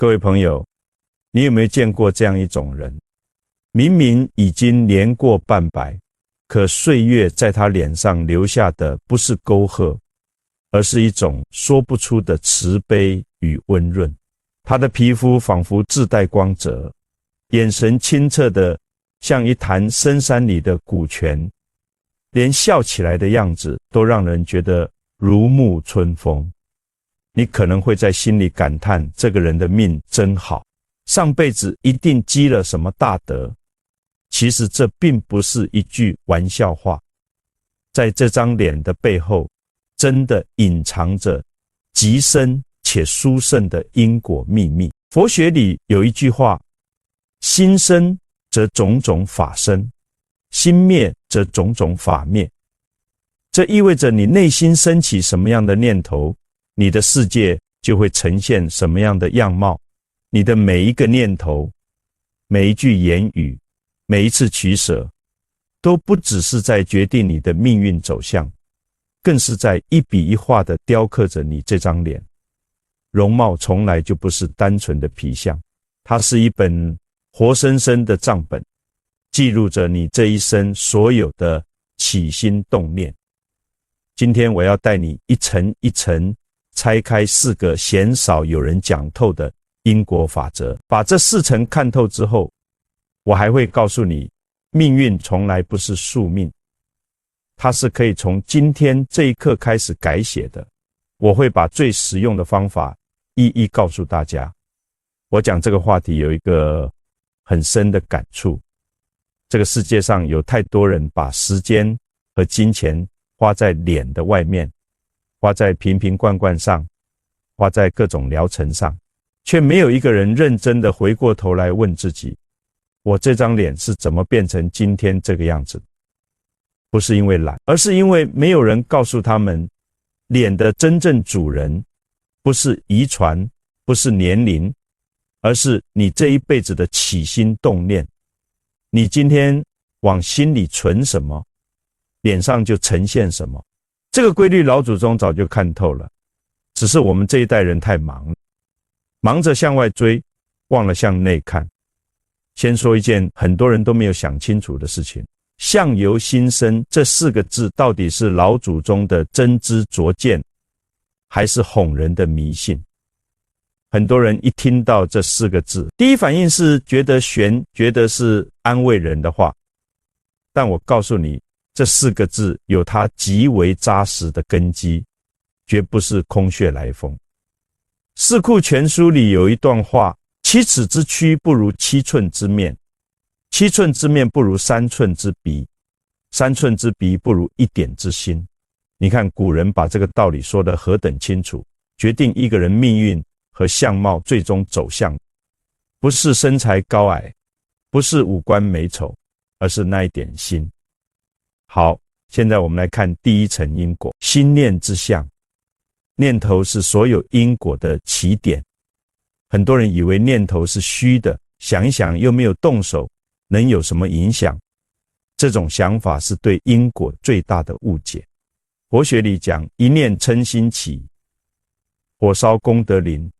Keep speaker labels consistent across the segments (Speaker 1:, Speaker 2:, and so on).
Speaker 1: 各位朋友，你有没有见过这样一种人？明明已经年过半百，可岁月在他脸上留下的不是沟壑，而是一种说不出的慈悲与温润。他的皮肤仿佛自带光泽，眼神清澈的像一潭深山里的古泉，连笑起来的样子都让人觉得如沐春风。你可能会在心里感叹，这个人的命真好，上辈子一定积了什么大德。其实这并不是一句玩笑话，在这张脸的背后，真的隐藏着极深且殊胜的因果秘密。佛学里有一句话，心生则种种法生，心灭则种种法灭。这意味着你内心升起什么样的念头，你的世界就会呈现什么样的样貌。你的每一个念头，每一句言语，每一次取舍，都不只是在决定你的命运走向，更是在一笔一画地雕刻着你这张脸。容貌从来就不是单纯的皮相，它是一本活生生的账本，记录着你这一生所有的起心动念。今天我要带你一层一层拆开4个鲜少有人讲透的因果法则。把这4层看透之后，我还会告诉你，命运从来不是宿命，它是可以从今天这一刻开始改写的。我会把最实用的方法一一告诉大家。我讲这个话题有一个很深的感触，这个世界上有太多人把时间和金钱花在脸的外面，花在瓶瓶罐罐上，花在各种疗程上，却没有一个人认真的回过头来问自己，我这张脸是怎么变成今天这个样子？不是因为懒，而是因为没有人告诉他们，脸的真正主人不是遗传，不是年龄，而是你这一辈子的起心动念。你今天往心里存什么，脸上就呈现什么。这个规律老祖宗早就看透了，只是我们这一代人太忙了，忙着向外追，忘了向内看。先说一件很多人都没有想清楚的事情，相由心生这4个字到底是老祖宗的真知灼见，还是哄人的迷信？很多人一听到这4个字，第一反应是觉得玄，觉得是安慰人的话。但我告诉你，这4个字有它极为扎实的根基，绝不是空穴来风。四库全书里有一段话，7尺之躯不如7寸之面，7寸之面不如3寸之鼻，3寸之鼻不如1点之心。你看古人把这个道理说得何等清楚，决定一个人命运和相貌最终走向，不是身材高矮，不是五官美丑，而是那一点心。好，现在我们来看第一层因果，心念之相。念头是所有因果的起点。很多人以为念头是虚的，想一想又没有动手，能有什么影响？这种想法是对因果最大的误解。佛学里讲，一念嗔心起，火烧功德林。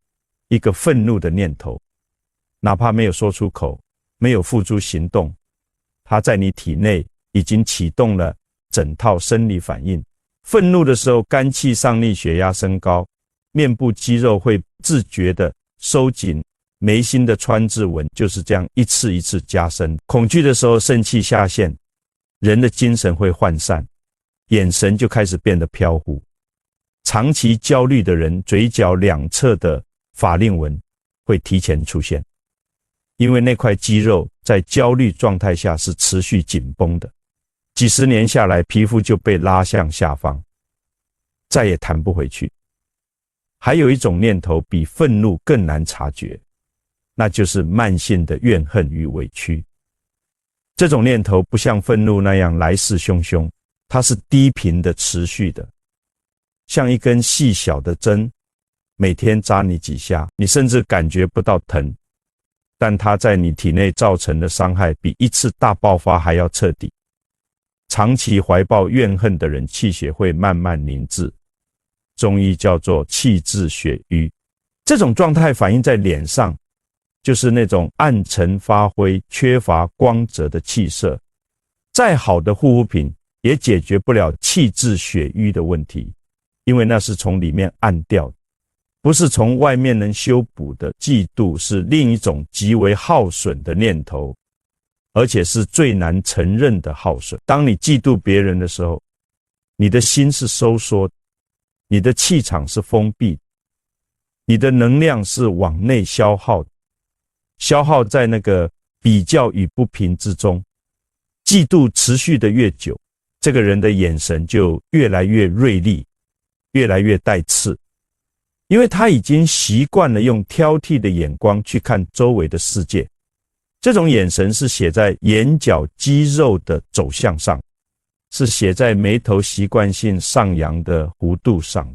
Speaker 1: 一个愤怒的念头，哪怕没有说出口，没有付诸行动，它在你体内已经启动了整套生理反应。愤怒的时候，肝气上逆，血压升高，面部肌肉会自觉地收紧，眉心的川字纹就是这样一次一次加深。恐惧的时候，肾气下陷，人的精神会涣散，眼神就开始变得飘忽。长期焦虑的人，嘴角两侧的法令纹会提前出现，因为那块肌肉在焦虑状态下是持续紧绷的，几十年下来，皮肤就被拉向下方，再也弹不回去。还有一种念头比愤怒更难察觉，那就是慢性的怨恨与委屈。这种念头不像愤怒那样来势汹汹，它是低频的、持续的，像一根细小的针，每天扎你几下，你甚至感觉不到疼，但它在你体内造成的伤害比一次大爆发还要彻底。长期怀抱怨恨的人，气血会慢慢凝滞，中医叫做气滞血瘀。这种状态反映在脸上，就是那种暗沉发灰、缺乏光泽的气色。再好的护肤品也解决不了气滞血瘀的问题，因为那是从里面暗掉的，不是从外面能修补的。嫉妒是另一种极为耗损的念头，而且是最难承认的耗损。当你嫉妒别人的时候，你的心是收缩的，你的气场是封闭的，你的能量是往内消耗的，消耗在那个比较与不平之中。嫉妒持续的越久，这个人的眼神就越来越锐利，越来越带刺，因为他已经习惯了用挑剔的眼光去看周围的世界。这种眼神是写在眼角肌肉的走向上，是写在眉头习惯性上扬的弧度上。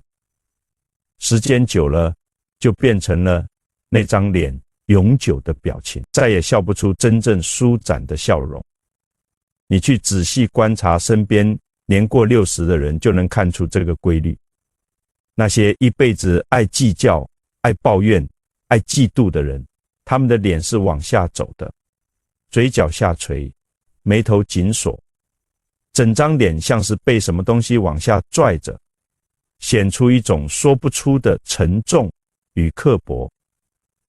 Speaker 1: 时间久了，就变成了那张脸永久的表情，再也笑不出真正舒展的笑容。你去仔细观察身边年过60的人，就能看出这个规律。那些一辈子爱计较、爱抱怨、爱嫉妒的人，他们的脸是往下走的，嘴角下垂，眉头紧锁，整张脸像是被什么东西往下拽着，显出一种说不出的沉重与刻薄。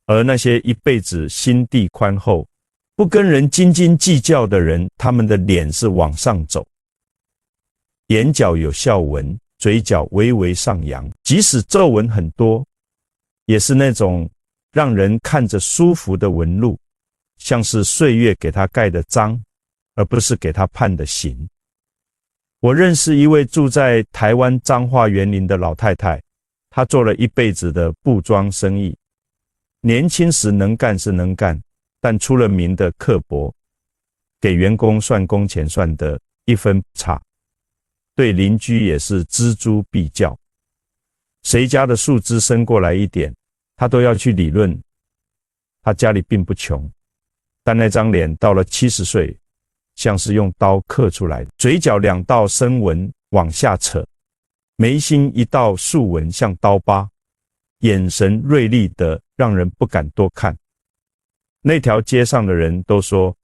Speaker 1: 而那些一辈子心地宽厚、不跟人斤斤计较的人，他们的脸是往上走，眼角有笑纹，嘴角微微上扬，即使皱纹很多，也是那种让人看着舒服的纹路，像是岁月给他盖的章，而不是给他判的刑。我认识一位住在台湾彰化园林的老太太，她做了一辈子的布庄生意，年轻时能干是能干，但出了名的刻薄，给员工算工钱算得一分不差，对邻居也是锱铢必较，谁家的树枝伸过来一点，他都要去理论。他家里并不穷，但那张脸到了70岁，像是用刀刻出来的，嘴角2道深纹往下扯，眉心1道竖纹像刀疤，眼神锐利的让人不敢多看。那条街上的人都说，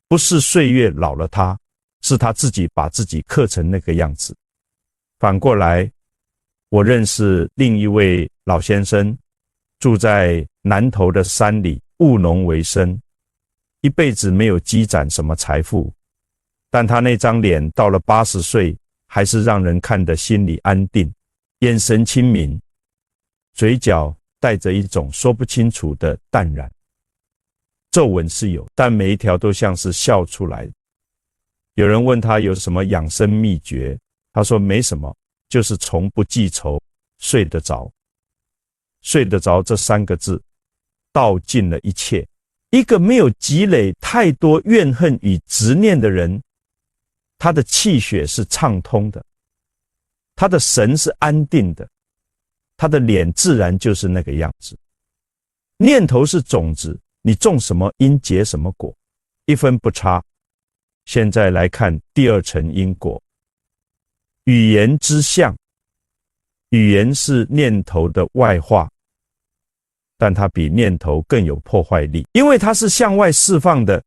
Speaker 1: 不是岁月老了他，是他自己把自己刻成那个样子。反过来，我认识另一位老先生，住在南投的山里，务农为生，一辈子没有积攒什么财富，但他那张脸到了80岁，还是让人看得心里安定，眼神清明，嘴角带着一种说不清楚的淡然。皱纹是有，但每一条都像是笑出来的。有人问他有什么养生秘诀，他说没什么，就是从不记仇，睡得着。睡得着这3个字，道尽了一切。一个没有积累太多怨恨与执念的人，他的气血是畅通的，他的神是安定的，他的脸自然就是那个样子。念头是种子，你种什么因结什么果，一分不差。现在来看第2层因果，语言之象。语言是念头的外化，但它比念头更有破坏力，因为它是向外释放的。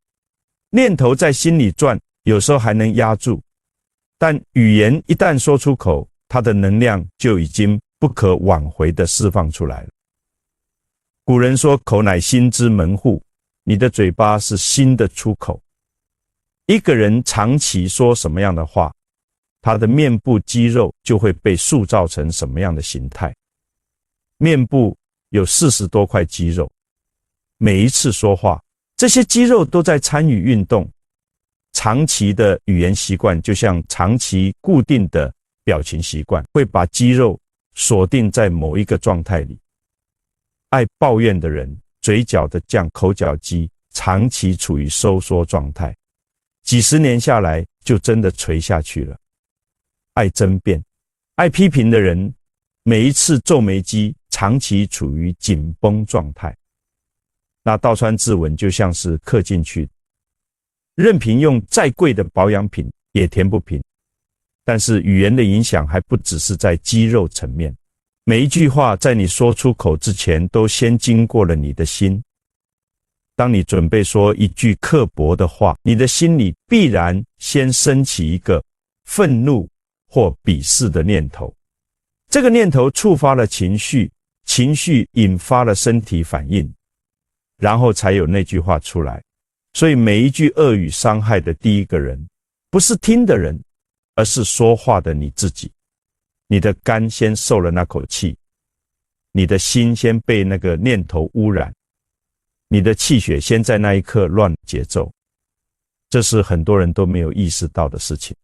Speaker 1: 念头在心里转，有时候还能压住，但语言一旦说出口，它的能量就已经不可挽回地释放出来了。古人说口乃心之门户，你的嘴巴是心的出口。一个人长期说什么样的话，他的面部肌肉就会被塑造成什么样的形态。面部有40多块肌肉，每一次说话，这些肌肉都在参与运动。长期的语言习惯就像长期固定的表情习惯，会把肌肉锁定在某一个状态里。爱抱怨的人，嘴角的口角肌长期处于收缩状态，几十年下来就真的垂下去了。爱争辩、爱批评的人，每一次皱眉肌长期处于紧绷状态。那倒穿字纹就像是刻进去的，任凭用再贵的保养品也填不平。但是语言的影响还不只是在肌肉层面，每一句话在你说出口之前，都先经过了你的心。当你准备说一句刻薄的话，你的心里必然先升起一个愤怒或鄙视的念头。这个念头触发了情绪，情绪引发了身体反应，然后才有那句话出来。所以每一句恶语伤害的第一个人，不是听的人，而是说话的你自己。你的肝先受了那口气，你的心先被那个念头污染，你的气血先在那一刻乱节奏。这是很多人都没有意识到的事情。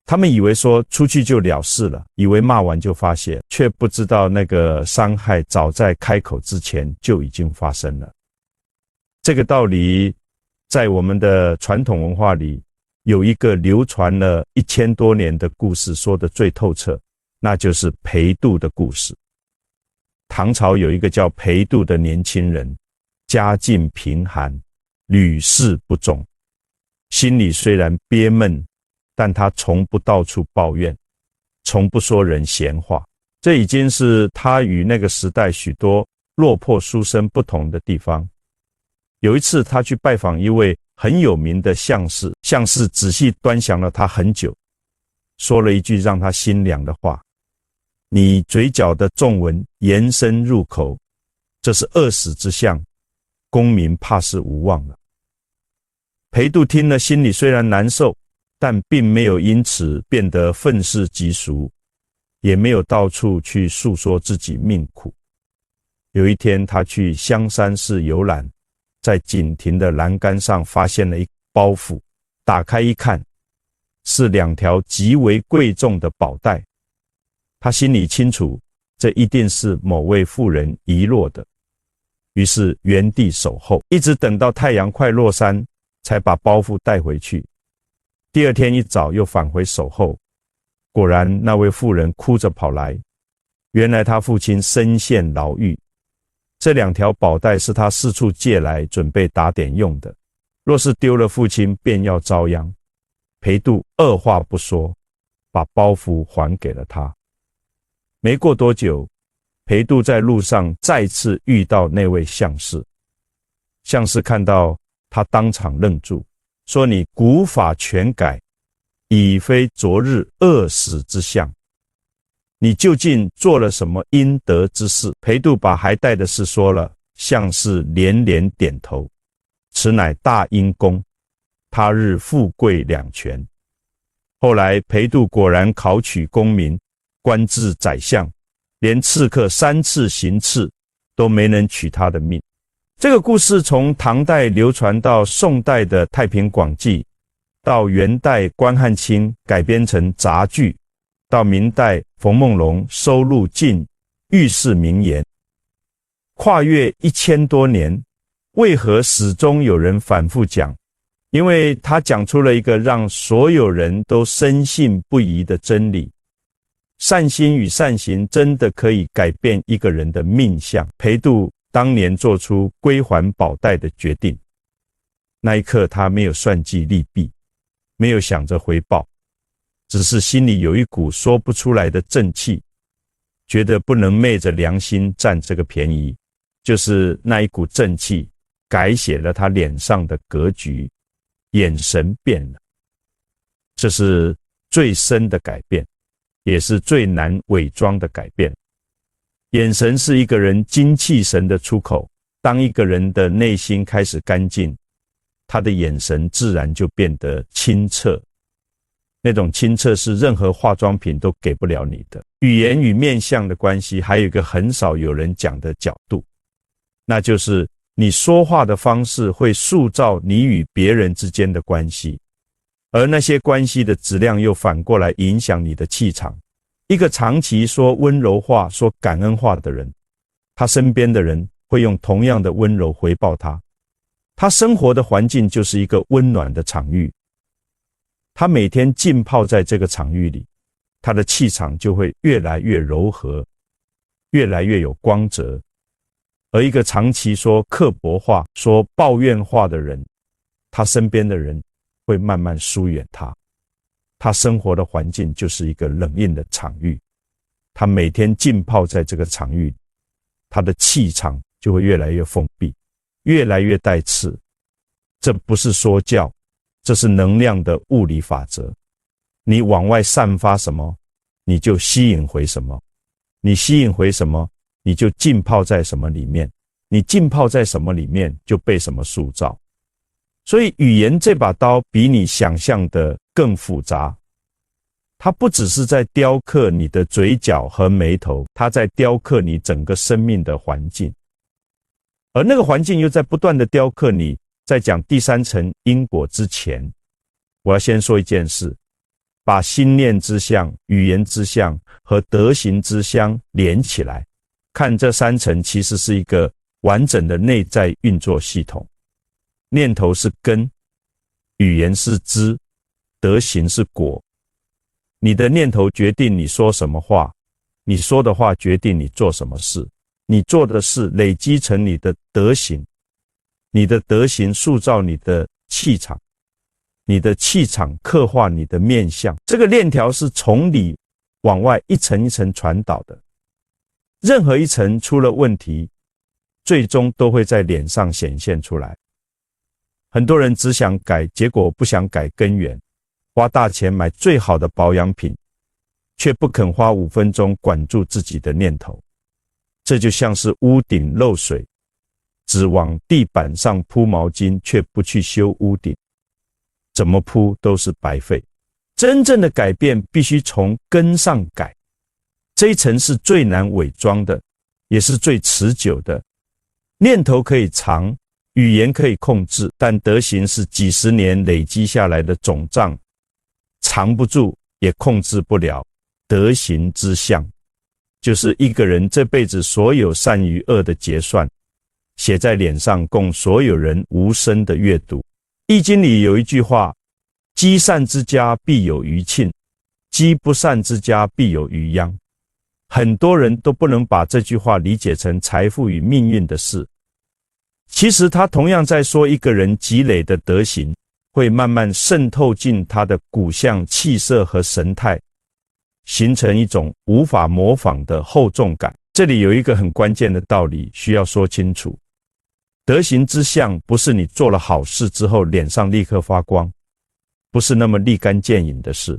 Speaker 1: 他们以为说出去就了事了，以为骂完就发泄，却不知道那个伤害早在开口之前就已经发生了。这个道理在我们的传统文化里有一个流传了1000多年的故事说得最透彻，那就是裴度的故事。唐朝有一个叫裴度的年轻人，家境贫寒，屡试不中，心里虽然憋闷，但他从不到处抱怨，从不说人闲话。这已经是他与那个时代许多落魄书生不同的地方。有一次他去拜访一位很有名的相士，相士仔细端详了他很久，说了一句让他心凉的话：你嘴角的纵纹延伸入口，这是饿死之象，功名怕是无望了。裴度听了，心里虽然难受，但并没有因此变得愤世嫉俗，也没有到处去诉说自己命苦。有一天他去香山寺游览，在景亭的栏杆上发现了一包袱，打开一看，是2条极为贵重的宝带。他心里清楚，这一定是某位妇人遗落的，于是原地守候，一直等到太阳快落山，才把包袱带回去。第二天一早又返回守候，果然那位妇人哭着跑来，原来他父亲身陷牢狱，这2条宝带是他四处借来准备打点用的，若是丢了父亲便要遭殃。裴度二话不说，把包袱还给了他。没过多久，裴度在路上再次遇到那位相士，相士看到他当场愣住，说：你古法全改，已非昨日饿死之相，你究竟做了什么阴德之事？裴度把还带的事说了，相士连连点头，此乃大阴功，他日富贵两全。后来裴度果然考取功名，官至宰相，连刺客3次行刺都没能取他的命。这个故事从唐代流传到宋代的《太平广记》，到元代关汉卿改编成杂剧，到明代冯梦龙收录进御世名言。跨越1000多年，为何始终有人反复讲？因为他讲出了一个让所有人都深信不疑的真理：善心与善行真的可以改变一个人的命相。裴度当年做出归还宝带的决定，那一刻他没有算计利弊，没有想着回报，只是心里有一股说不出来的正气，觉得不能昧着良心占这个便宜。就是那一股正气改写了他脸上的格局，眼神变了。这是最深的改变，也是最难伪装的改变。眼神是一个人精气神的出口，当一个人的内心开始干净，他的眼神自然就变得清澈。那种清澈是任何化妆品都给不了你的。语言与面相的关系还有一个很少有人讲的角度，那就是你说话的方式会塑造你与别人之间的关系，而那些关系的质量又反过来影响你的气场。一个长期说温柔话、说感恩话的人，他身边的人会用同样的温柔回报他。他生活的环境就是一个温暖的场域，他每天浸泡在这个场域里，他的气场就会越来越柔和，越来越有光泽。而一个长期说刻薄话、说抱怨话的人，他身边的人会慢慢疏远他，他生活的环境就是一个冷硬的场域。他每天浸泡在这个场域，他的气场就会越来越封闭，越来越带刺。这不是说教，这是能量的物理法则。你往外散发什么，你就吸引回什么，你吸引回什么，你就浸泡在什么里面，你浸泡在什么里面，就被什么塑造。所以语言这把刀比你想象的更复杂，它不只是在雕刻你的嘴角和眉头，它在雕刻你整个生命的环境，而那个环境又在不断的雕刻你。在讲第三层因果之前，我要先说一件事，把心念之相、语言之相和德行之相连起来，看这三层其实是一个完整的内在运作系统。念头是根，语言是枝，德行是果。你的念头决定你说什么话，你说的话决定你做什么事，你做的事累积成你的德行，你的德行塑造你的气场，你的气场刻画你的面相。这个链条是从里往外一层一层传导的，任何一层出了问题，最终都会在脸上显现出来。很多人只想改，结果不想改根源，花大钱买最好的保养品，却不肯花5分钟管住自己的念头。这就像是屋顶漏水，只往地板上铺毛巾，却不去修屋顶，怎么铺都是白费。真正的改变必须从根上改，这一层是最难伪装的，也是最持久的。念头可以藏，语言可以控制，但德行是几十年累积下来的总账，藏不住也控制不了。德行之相，就是一个人这辈子所有善与恶的结算，写在脸上，供所有人无声的阅读。易经里有一句话，积善之家必有余庆，积不善之家必有余殃。很多人都不能把这句话理解成财富与命运的事，其实他同样在说一个人积累的德行会慢慢渗透进他的骨相、气色和神态，形成一种无法模仿的厚重感。这里有一个很关键的道理需要说清楚，德行之相不是你做了好事之后脸上立刻发光，不是那么立竿见影的事，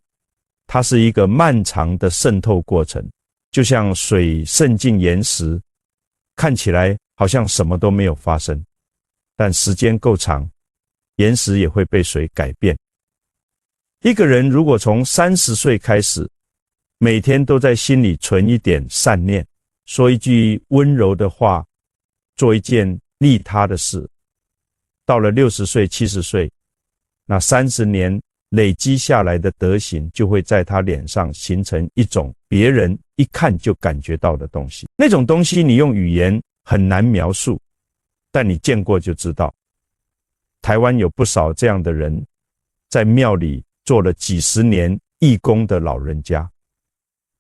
Speaker 1: 它是一个漫长的渗透过程，就像水渗进岩石，看起来好像什么都没有发生，但时间够长，岩石也会被水改变。一个人如果从30岁开始，每天都在心里存一点善念，说一句温柔的话，做一件利他的事，到了60岁、70岁，那30年累积下来的德行就会在他脸上形成一种别人一看就感觉到的东西。那种东西你用语言很难描述，但你见过就知道。台湾有不少这样的人，在庙里做了几十年义工的老人家，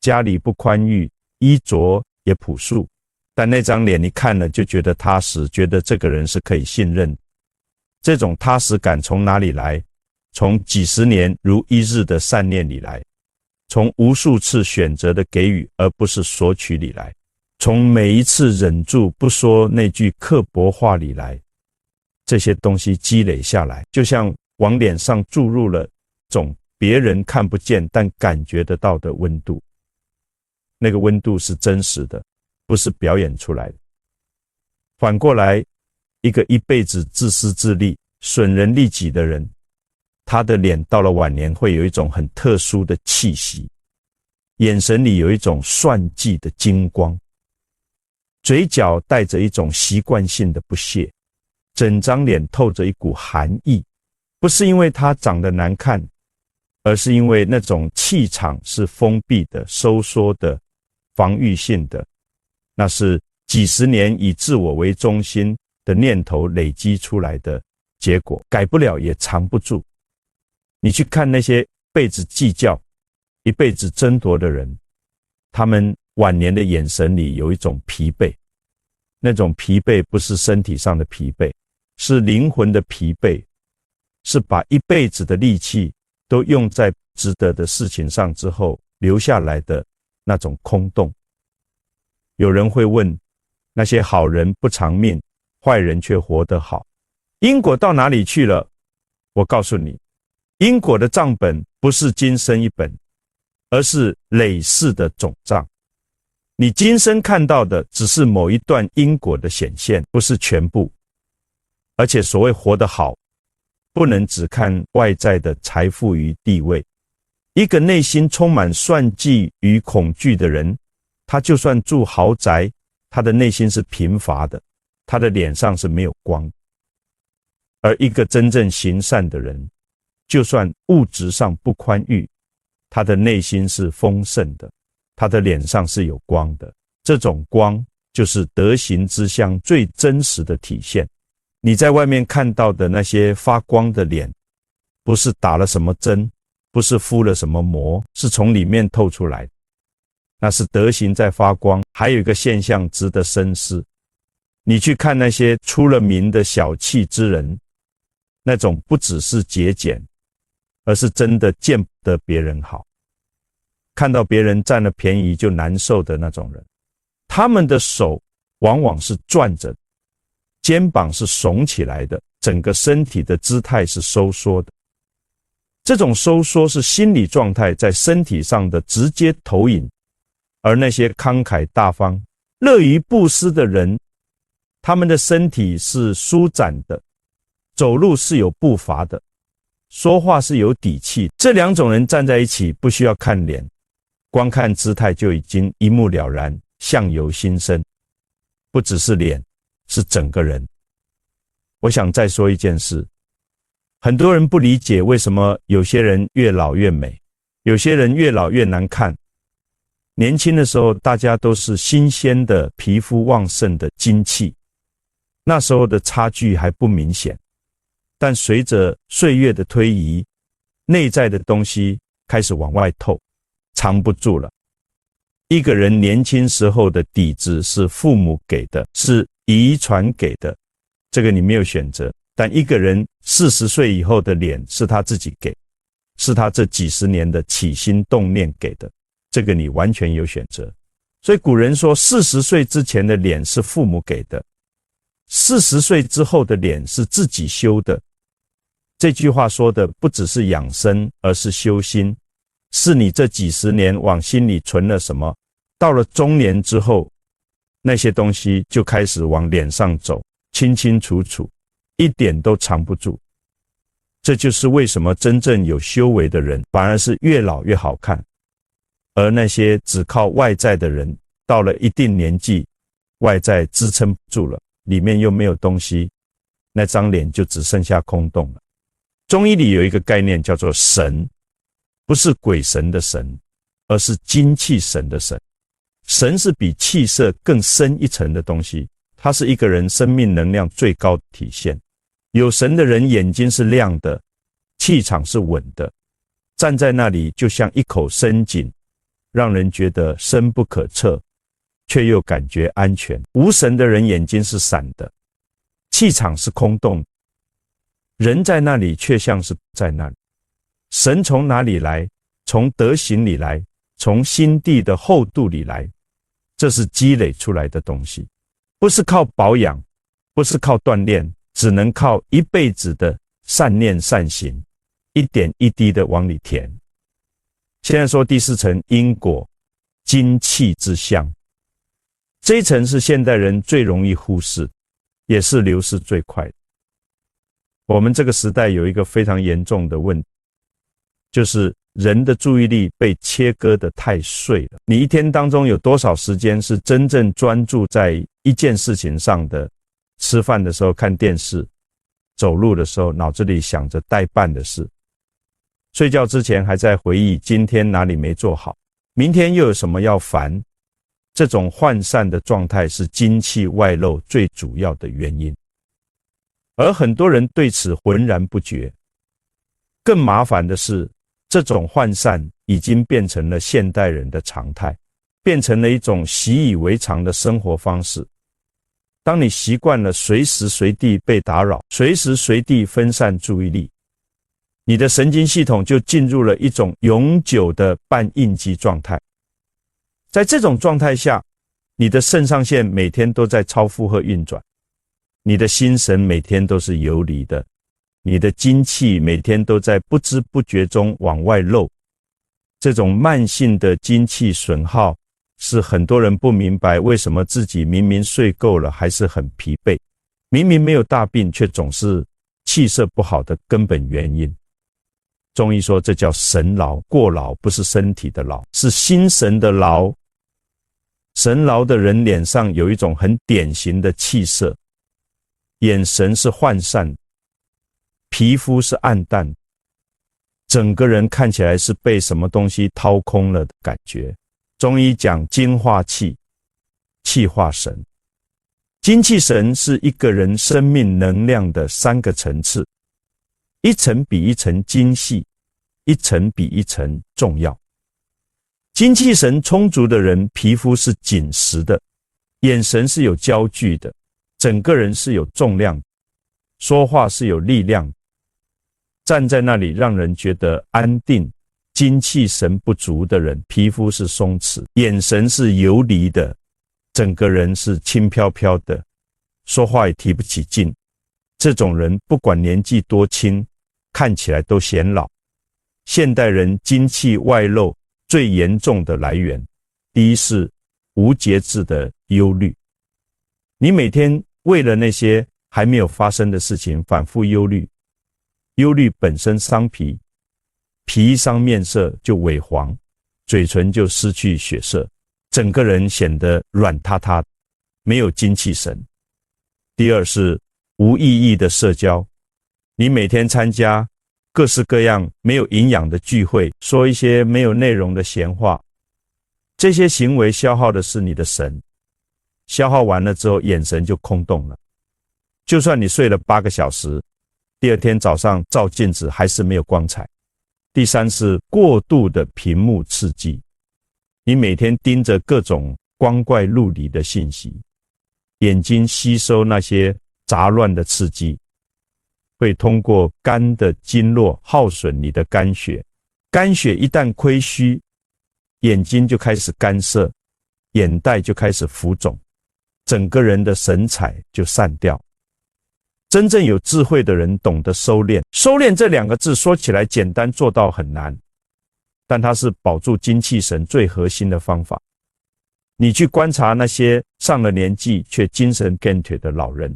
Speaker 1: 家里不宽裕，衣着也朴素，但那张脸你看了就觉得踏实，觉得这个人是可以信任。这种踏实感从哪里来？从几十年如一日的善念里来，从无数次选择的给予而不是索取里来，从每一次忍住不说那句刻薄话里来。这些东西积累下来，就像往脸上注入了种别人看不见但感觉得到的温度。那个温度是真实的，不是表演出来的。反过来，一个一辈子自私自利、损人利己的人，他的脸到了晚年会有一种很特殊的气息，眼神里有一种算计的精光，嘴角带着一种习惯性的不屑，整张脸透着一股寒意，不是因为他长得难看，而是因为那种气场是封闭的、收缩的、防御性的，那是几十年以自我为中心的念头累积出来的结果，改不了也藏不住。你去看那些辈子计较、一辈子争夺的人，他们晚年的眼神里有一种疲惫，那种疲惫不是身体上的疲惫，是灵魂的疲惫，是把一辈子的力气都用在值得的事情上之后留下来的那种空洞。有人会问，那些好人不长命，坏人却活得好，因果到哪里去了？我告诉你，因果的账本不是今生一本，而是累世的总账。你今生看到的只是某一段因果的显现，不是全部。而且所谓活得好，不能只看外在的财富与地位。一个内心充满算计与恐惧的人，他就算住豪宅，他的内心是贫乏的，他的脸上是没有光。而一个真正行善的人，就算物质上不宽裕，他的内心是丰盛的，他的脸上是有光的。这种光就是德行之相最真实的体现。你在外面看到的那些发光的脸，不是打了什么针，不是敷了什么膜，是从里面透出来的。那是德行在发光。还有一个现象值得深思，你去看那些出了名的小气之人，那种不只是节俭，而是真的见不得别人好，看到别人占了便宜就难受的那种人，他们的手往往是攥着，肩膀是耸起来的，整个身体的姿态是收缩的。这种收缩是心理状态在身体上的直接投影。而那些慷慨大方、乐于布施的人，他们的身体是舒展的，走路是有步伐的，说话是有底气。这两种人站在一起，不需要看脸，光看姿态就已经一目了然，相由心生。不只是脸，是整个人。我想再说一件事，很多人不理解为什么有些人越老越美，有些人越老越难看。年轻的时候，大家都是新鲜的、皮肤旺盛的精气，那时候的差距还不明显。但随着岁月的推移，内在的东西开始往外透，藏不住了。一个人年轻时候的底子是父母给的，是遗传给的，这个你没有选择。但一个人40岁以后的脸是他自己给，是他这几十年的起心动念给的。这个你完全有选择。所以古人说40岁之前的脸是父母给的，40岁之后的脸是自己修的。这句话说的不只是养生，而是修心，是你这几十年往心里存了什么，到了中年之后，那些东西就开始往脸上走，清清楚楚，一点都藏不住。这就是为什么真正有修为的人反而是越老越好看，而那些只靠外在的人，到了一定年纪，外在支撑不住了，里面又没有东西，那张脸就只剩下空洞了。中医里有一个概念叫做神，不是鬼神的神，而是精气神的神。神是比气色更深一层的东西，它是一个人生命能量最高的体现。有神的人眼睛是亮的，气场是稳的，站在那里就像一口深井，让人觉得深不可测，却又感觉安全。无神的人眼睛是散的，气场是空洞，人在那里却像是不在那里。神从哪里来？从德行里来，从心地的厚度里来，这是积累出来的东西，不是靠保养，不是靠锻炼，只能靠一辈子的善念善行，一点一滴的往里填。现在说第4层因果，精气之相，这一层是现代人最容易忽视，也是流失最快的。我们这个时代有一个非常严重的问题，就是人的注意力被切割得太碎了。你一天当中有多少时间是真正专注在一件事情上的？吃饭的时候看电视，走路的时候脑子里想着待办的事，睡觉之前还在回忆今天哪里没做好，明天又有什么要烦。这种涣散的状态是精气外露最主要的原因，而很多人对此浑然不觉。更麻烦的是，这种涣散已经变成了现代人的常态，变成了一种习以为常的生活方式。当你习惯了随时随地被打扰，随时随地分散注意力，你的神经系统就进入了一种永久的半应激状态。在这种状态下，你的肾上腺每天都在超负荷运转，你的心神每天都是游离的，你的精气每天都在不知不觉中往外漏。这种慢性的精气损耗，是很多人不明白为什么自己明明睡够了还是很疲惫，明明没有大病却总是气色不好的根本原因。中医说这叫神劳，过劳不是身体的劳，是心神的劳。神劳的人脸上有一种很典型的气色，眼神是涣散，皮肤是暗淡，整个人看起来是被什么东西掏空了的感觉。中医讲精化气，气化神。精气神是一个人生命能量的3个层次，一层比一层精细，一层比一层重要。精气神充足的人，皮肤是紧实的，眼神是有焦距的，整个人是有重量，说话是有力量，站在那里让人觉得安定。精气神不足的人，皮肤是松弛，眼神是游离的，整个人是轻飘飘的，说话也提不起劲。这种人不管年纪多轻，看起来都显老。现代人精气外露最严重的来源，第一是无节制的忧虑。你每天为了那些还没有发生的事情反复忧虑，忧虑本身伤脾，脾伤面色就萎黄，嘴唇就失去血色，整个人显得软塌塌，没有精气神。第二是无意义的社交，你每天参加各式各样没有营养的聚会，说一些没有内容的闲话，这些行为消耗的是你的神，消耗完了之后眼神就空洞了。就算你睡了8个小时，第二天早上照镜子还是没有光彩。第三是过度的屏幕刺激，你每天盯着各种光怪陆离的信息，眼睛吸收那些杂乱的刺激，会通过肝的经络耗损你的肝血，肝血一旦亏虚，眼睛就开始干涩，眼袋就开始浮肿，整个人的神采就散掉。真正有智慧的人懂得收敛，收敛这2个字说起来简单，做到很难，但它是保住精气神最核心的方法。你去观察那些上了年纪却精神健腿的老人，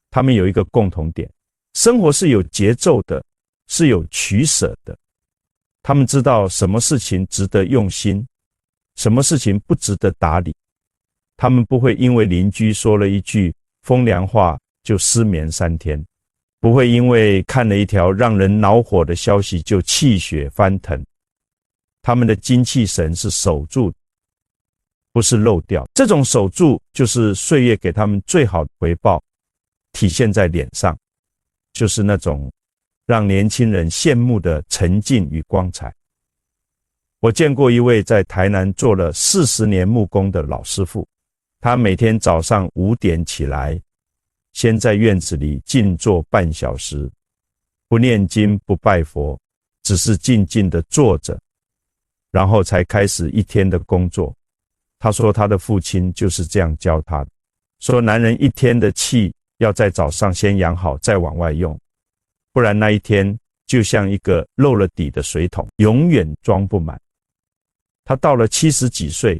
Speaker 1: 他们有一个共同点，生活是有节奏的，是有取舍的。他们知道什么事情值得用心，什么事情不值得打理。他们不会因为邻居说了一句风凉话就失眠3天，不会因为看了一条让人恼火的消息就气血翻腾。他们的精气神是守住，不是漏掉。这种守住就是岁月给他们最好的回报，体现在脸上，就是那种让年轻人羡慕的沉静与光彩。我见过一位在台南做了40年木工的老师傅，他每天早上5点起来，先在院子里静坐半小时，不念经不拜佛，只是静静地坐着，然后才开始一天的工作。他说他的父亲就是这样教他的，说男人一天的气要在早上先养好，再往外用，不然那一天就像一个漏了底的水桶，永远装不满。他到了70几岁，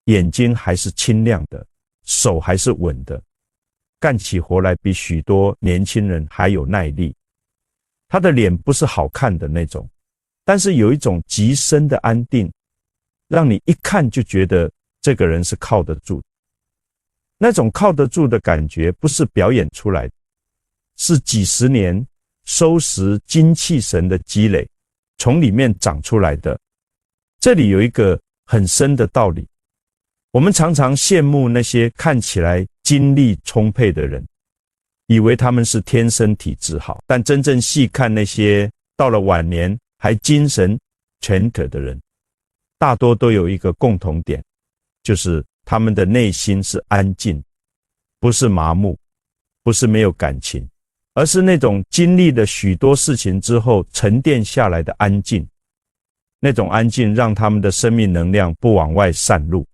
Speaker 1: 眼睛还是清亮的，手还是稳的，干起活来比许多年轻人还有耐力。他的脸不是好看的那种，但是有一种极深的安定，让你一看就觉得这个人是靠得住。那种靠得住的感觉不是表演出来的，是几十年收拾精气神的积累，从里面长出来的。这里有一个很深的道理，我们常常羡慕那些看起来精力充沛的人，以为他们是天生体质好，但真正细看那些到了晚年还精神全可的人，大多都有一个共同点，就是他们的内心是安静，不是麻木，不是没有感情，而是那种经历了许多事情之后沉淀下来的安静。那种安静让他们的生命能量不往外散入，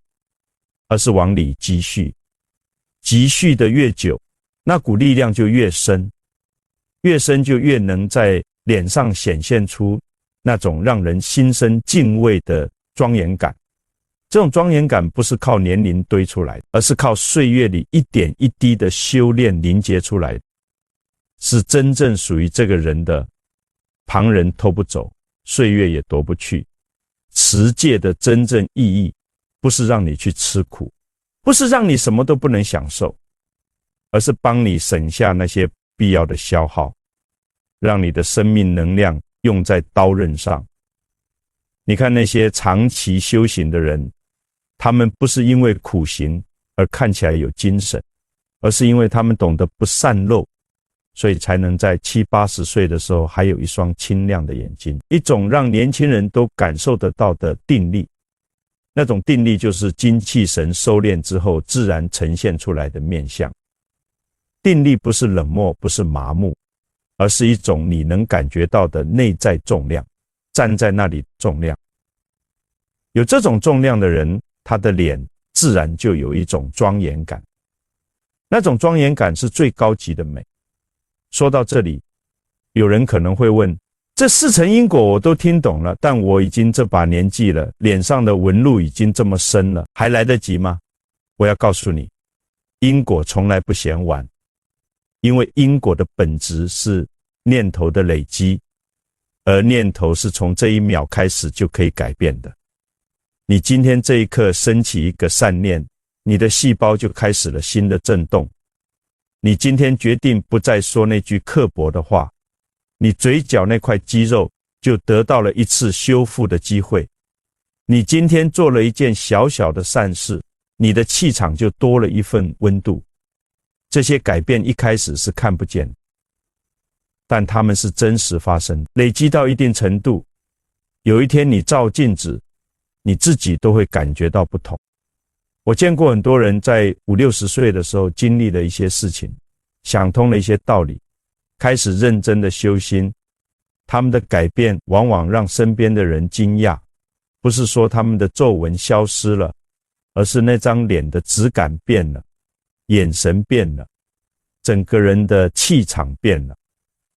Speaker 1: 而是往里积蓄。积蓄的越久，那股力量就越深，越深就越能在脸上显现出那种让人心生敬畏的庄严感。这种庄严感不是靠年龄堆出来，而是靠岁月里一点一滴的修炼凝结出来，是真正属于这个人的，旁人偷不走，岁月也夺不去。持戒的真正意义，不是让你去吃苦，不是让你什么都不能享受，而是帮你省下那些必要的消耗，让你的生命能量用在刀刃上。你看那些长期修行的人，他们不是因为苦行而看起来有精神，而是因为他们懂得不散漏，所以才能在70、80岁的时候还有一双清亮的眼睛，一种让年轻人都感受得到的定力。那种定力就是精气神收敛之后自然呈现出来的面相。定力不是冷漠，不是麻木，而是一种你能感觉到的内在重量，站在那里重量。有这种重量的人，他的脸自然就有一种庄严感，那种庄严感是最高级的美。说到这里，有人可能会问，这4层因果我都听懂了，但我已经这把年纪了，脸上的纹路已经这么深了，还来得及吗？我要告诉你，因果从来不嫌晚，因为因果的本质是念头的累积，而念头是从这一秒开始就可以改变的。你今天这一刻升起一个善念，你的细胞就开始了新的震动。你今天决定不再说那句刻薄的话，你嘴角那块肌肉就得到了一次修复的机会。你今天做了一件小小的善事，你的气场就多了一份温度。这些改变一开始是看不见，但它们是真实发生，累积到一定程度，有一天你照镜子，你自己都会感觉到不同。我见过很多人在50、60岁的时候经历了一些事情，想通了一些道理，开始认真的修心，他们的改变往往让身边的人惊讶，不是说他们的皱纹消失了，而是那张脸的质感变了，眼神变了，整个人的气场变了，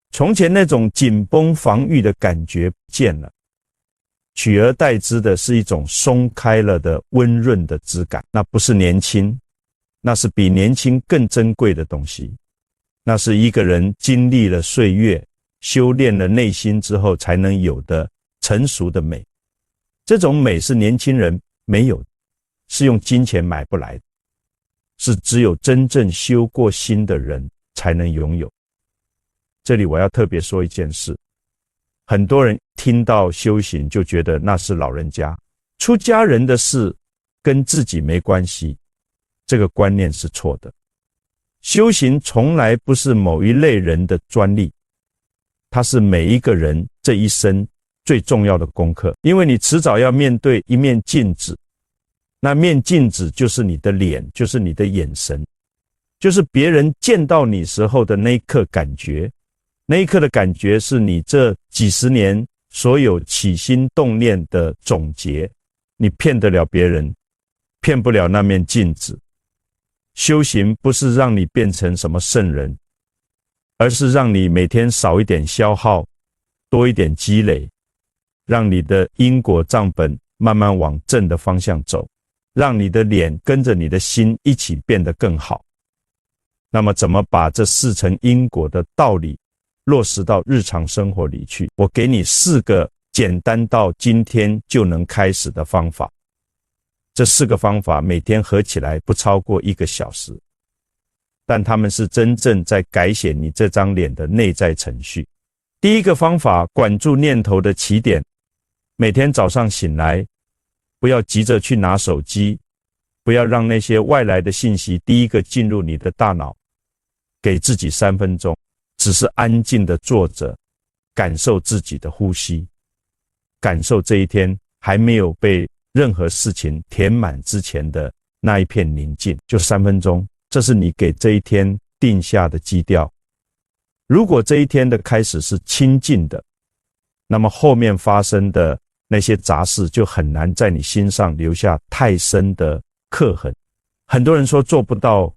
Speaker 1: 从前那种紧绷防御的感觉不见了，取而代之的是一种松开了的温润的质感。那不是年轻，那是比年轻更珍贵的东西。那是一个人经历了岁月，修炼了内心之后才能有的成熟的美。这种美是年轻人没有的，是用金钱买不来的，是只有真正修过心的人才能拥有。这里我要特别说一件事，很多人听到修行就觉得那是老人家，出家人的事跟自己没关系，这个观念是错的。修行从来不是某一类人的专利，它是每一个人这一生最重要的功课，因为你迟早要面对一面镜子，那面镜子就是你的脸，就是你的眼神，就是别人见到你时候的那一刻感觉，那一刻的感觉是你这几十年所有起心动念的总结。你骗得了别人，骗不了那面镜子。修行不是让你变成什么圣人，而是让你每天少一点消耗，多一点积累，让你的因果账本慢慢往正的方向走，让你的脸跟着你的心一起变得更好。那么怎么把这4层因果的道理落实到日常生活里去？我给你4个简单到今天就能开始的方法。这4个方法每天合起来不超过1个小时，但他们是真正在改写你这张脸的内在程序。第一个方法，管住念头的起点。每天早上醒来，不要急着去拿手机，不要让那些外来的信息第一个进入你的大脑，给自己3分钟，只是安静地坐着，感受自己的呼吸，感受这一天还没有被任何事情填满之前的那一片宁静，就3分钟，这是你给这一天定下的基调。如果这一天的开始是清静的，那么后面发生的那些杂事就很难在你心上留下太深的刻痕。很多人说做不到，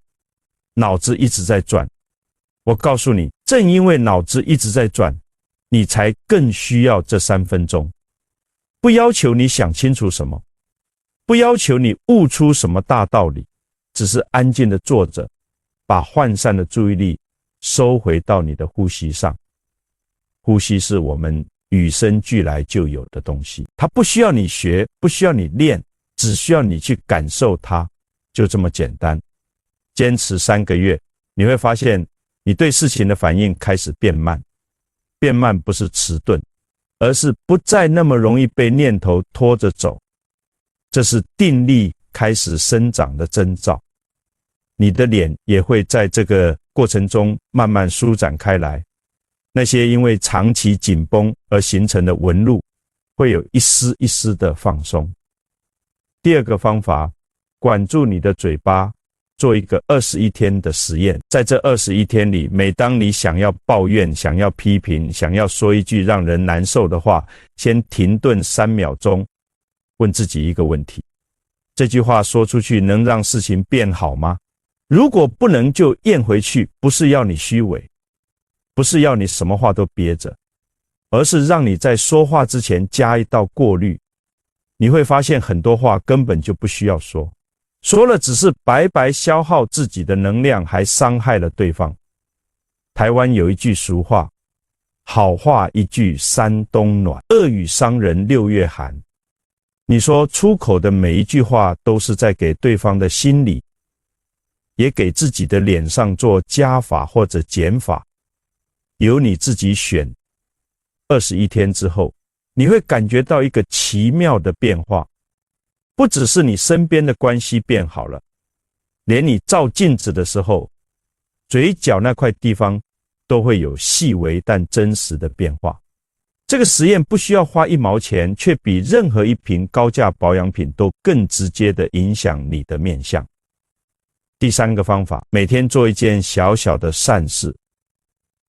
Speaker 1: 脑子一直在转。我告诉你，正因为脑子一直在转，你才更需要这3分钟。不要求你想清楚什么，不要求你悟出什么大道理，只是安静地坐着，把涣散的注意力收回到你的呼吸上。呼吸是我们与生俱来就有的东西，它不需要你学，不需要你练，只需要你去感受它，就这么简单。坚持3个月，你会发现你对事情的反应开始变慢。变慢不是迟钝，而是不再那么容易被念头拖着走。这是定力开始生长的征兆。你的脸也会在这个过程中慢慢舒展开来，那些因为长期紧绷而形成的纹路会有一丝一丝的放松。第二个方法，管住你的嘴巴，做一个21天的实验。在这21天里，每当你想要抱怨、想要批评、想要说一句让人难受的话，先停顿3秒钟，问自己一个问题：这句话说出去能让事情变好吗？如果不能，就咽回去。不是要你虚伪，不是要你什么话都憋着，而是让你在说话之前加一道过滤。你会发现很多话根本就不需要说，说了只是白白消耗自己的能量，还伤害了对方。台湾有一句俗话，好话一句3冬暖，恶语伤人6月寒。你说出口的每一句话都是在给对方的心里，也给自己的脸上做加法或者减法，由你自己选。21天之后，你会感觉到一个奇妙的变化。不只是你身边的关系变好了，连你照镜子的时候，嘴角那块地方都会有细微但真实的变化。这个实验不需要花1毛钱，却比任何一瓶高价保养品都更直接地影响你的面相。第3个方法，每天做一件小小的善事，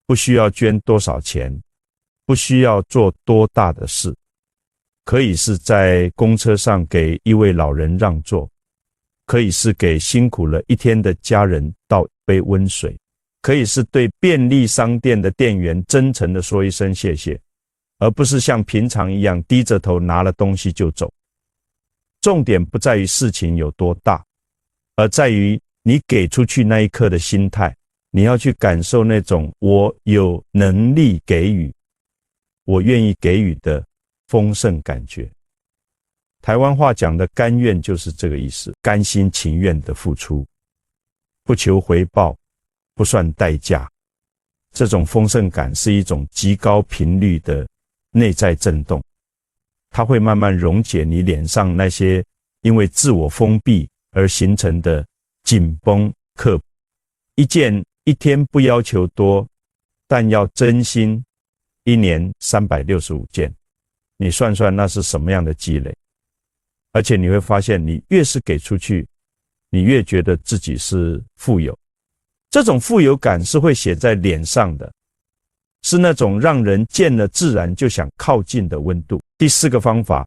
Speaker 1: 不需要捐多少钱，不需要做多大的事，可以是在公车上给一位老人让座，可以是给辛苦了一天的家人倒杯温水，可以是对便利商店的店员真诚地说一声谢谢，而不是像平常一样低着头拿了东西就走。重点不在于事情有多大，而在于你给出去那一刻的心态。你要去感受那种我有能力给予，我愿意给予的丰盛感觉。台湾话讲的甘愿就是这个意思，甘心情愿的付出，不求回报，不算代价。这种丰盛感是一种极高频率的内在震动，它会慢慢溶解你脸上那些因为自我封闭而形成的紧绷刻薄。一天不要求多，但要真心，1年365件。你算算那是什么样的积累？而且你会发现，你越是给出去，你越觉得自己是富有。这种富有感是会写在脸上的，是那种让人见了自然就想靠近的温度。第4个方法，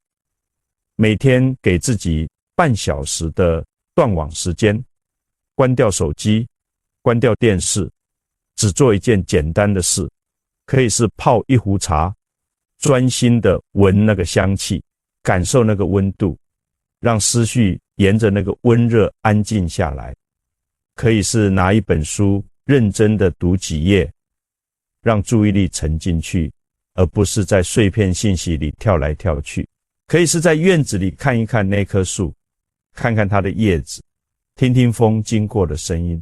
Speaker 1: 每天给自己半小时的断网时间，关掉手机，关掉电视，只做一件简单的事，可以是泡一壶茶，专心的闻那个香气，感受那个温度，让思绪沿着那个温热安静下来。可以是拿一本书，认真的读几页，让注意力沉进去，而不是在碎片信息里跳来跳去。可以是在院子里看一看那棵树，看看它的叶子，听听风经过的声音。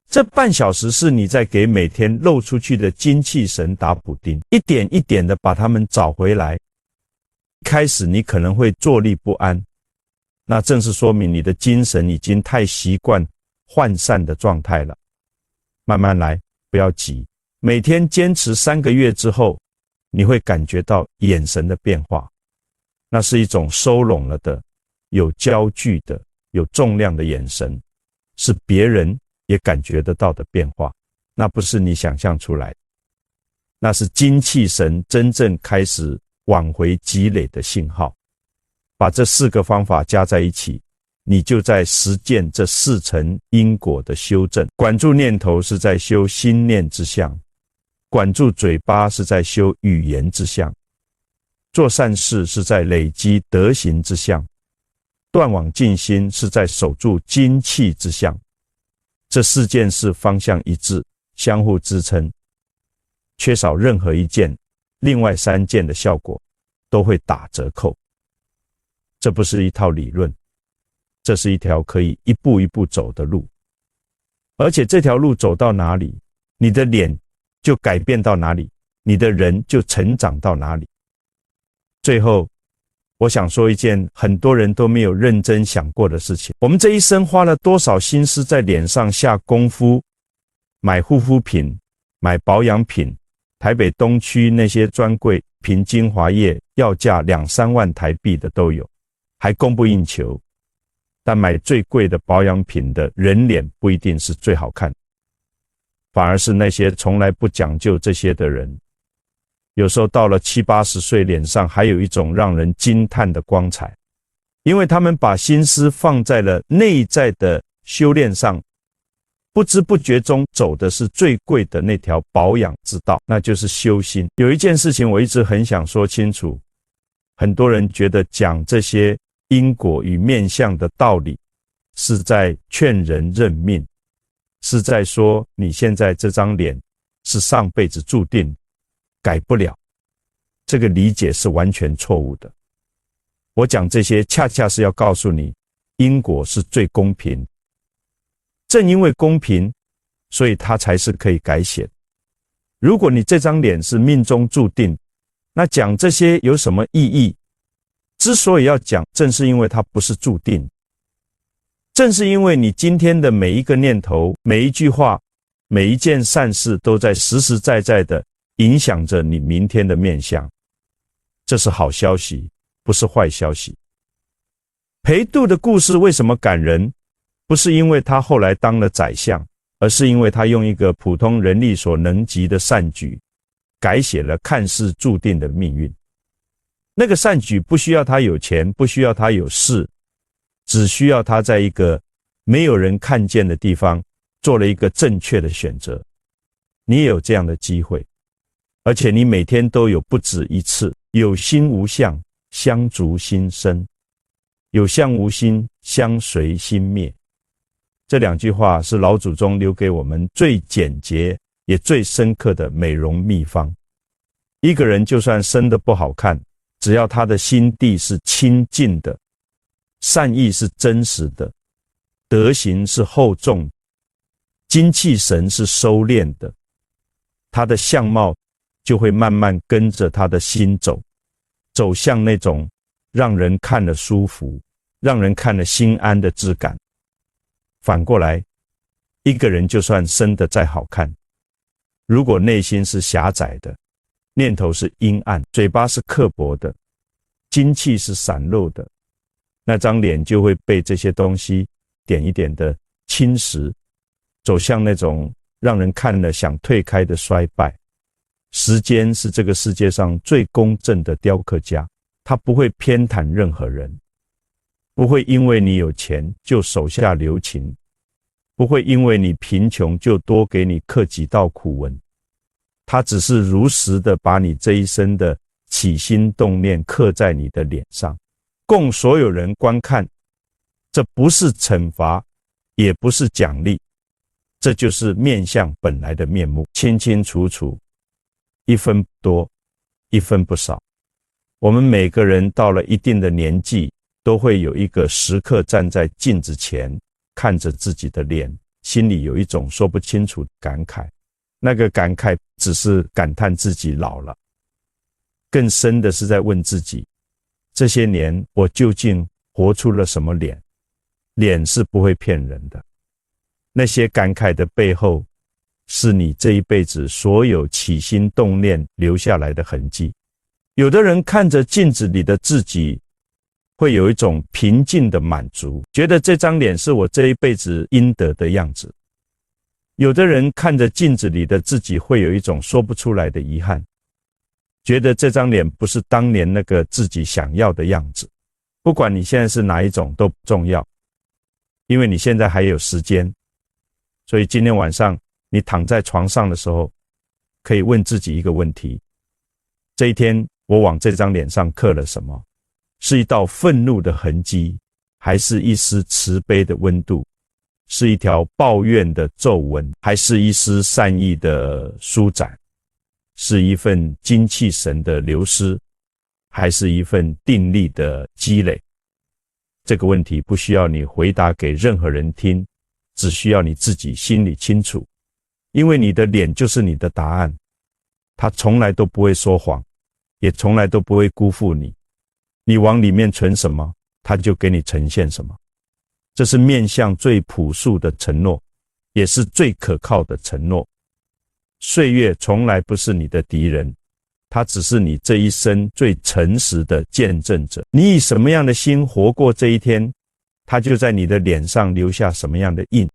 Speaker 1: 这半小时是你在给每天漏出去的精气神打补丁，一点一点的把它们找回来。开始你可能会坐立不安，那正是说明你的精神已经太习惯涣散的状态了。慢慢来，不要急。每天坚持3个月之后，你会感觉到眼神的变化，那是一种收拢了的、有焦距的、有重量的眼神，是别人也感觉得到的变化。那不是你想象出来的，那是精气神真正开始挽回积累的信号。把这4个方法加在一起，你就在实践这4层因果的修正。管住念头是在修心念之相，管住嘴巴是在修语言之相，做善事是在累积德行之相，断网静心是在守住精气之相。这4件事方向一致，相互支撑，缺少任何一件，另外3件的效果都会打折扣。这不是一套理论，这是一条可以一步一步走的路，而且这条路走到哪里，你的脸就改变到哪里，你的人就成长到哪里。最后，我想说一件很多人都没有认真想过的事情。我们这一生花了多少心思在脸上下功夫，买护肤品，买保养品，台北东区那些专柜瓶精华液要价2、3万台币的都有，还供不应求。但买最贵的保养品的人脸不一定是最好看，反而是那些从来不讲究这些的人，有时候到了70、80岁，脸上还有一种让人惊叹的光彩，因为他们把心思放在了内在的修炼上，不知不觉中走的是最贵的那条保养之道，那就是修心。有一件事情我一直很想说清楚，很多人觉得讲这些因果与面相的道理是在劝人认命，是在说你现在这张脸是上辈子注定改不了，这个理解是完全错误的。我讲这些恰恰是要告诉你，因果是最公平，正因为公平，所以它才是可以改写的。如果你这张脸是命中注定，那讲这些有什么意义？之所以要讲，正是因为它不是注定，正是因为你今天的每一个念头，每一句话，每一件善事都在实实在在的影响着你明天的面相。这是好消息，不是坏消息。裴度的故事为什么感人？不是因为他后来当了宰相，而是因为他用一个普通人力所能及的善举，改写了看似注定的命运。那个善举不需要他有钱，不需要他有势，只需要他在一个没有人看见的地方做了一个正确的选择。你也有这样的机会，而且你每天都有不止一次。有心无相，相逐心生；有相无心，相随心灭。这2句话是老祖宗留给我们最简洁也最深刻的美容秘方。一个人就算生得不好看，只要他的心地是清净的，善意是真实的，德行是厚重，精气神是收敛的，他的相貌就会慢慢跟着他的心走，走向那种让人看了舒服，让人看了心安的质感。反过来，一个人就算生得再好看，如果内心是狭窄的，念头是阴暗，嘴巴是刻薄的，精气是散漏的，那张脸就会被这些东西点一点的侵蚀，走向那种让人看了想退开的衰败。时间是这个世界上最公正的雕刻家，他不会偏袒任何人，不会因为你有钱就手下留情，不会因为你贫穷就多给你刻几道苦文。他只是如实的把你这一生的起心动念刻在你的脸上，供所有人观看。这不是惩罚，也不是奖励，这就是面相本来的面目，清清楚楚，一分不多，一分不少。我们每个人到了一定的年纪，都会有一个时刻站在镜子前，看着自己的脸，心里有一种说不清楚的感慨。那个感慨只是感叹自己老了，更深的是在问自己，这些年我究竟活出了什么脸？脸是不会骗人的。那些感慨的背后，是你这一辈子所有起心动念留下来的痕迹。有的人看着镜子里的自己，会有一种平静的满足，觉得这张脸是我这一辈子应得的样子。有的人看着镜子里的自己，会有一种说不出来的遗憾。觉得这张脸不是当年那个自己想要的样子。不管你现在是哪一种都不重要，因为你现在还有时间。所以今天晚上你躺在床上的时候，可以问自己一个问题：这一天我往这张脸上刻了什么？是一道愤怒的痕迹，还是一丝慈悲的温度？是一条抱怨的皱纹，还是一丝善意的舒展？是一份精气神的流失，还是一份定力的积累？这个问题不需要你回答给任何人听，只需要你自己心里清楚，因为你的脸就是你的答案，它从来都不会说谎，也从来都不会辜负你。你往里面存什么，它就给你呈现什么。这是面向最朴素的承诺，也是最可靠的承诺。岁月从来不是你的敌人，它只是你这一生最诚实的见证者。你以什么样的心活过这一天，它就在你的脸上留下什么样的印。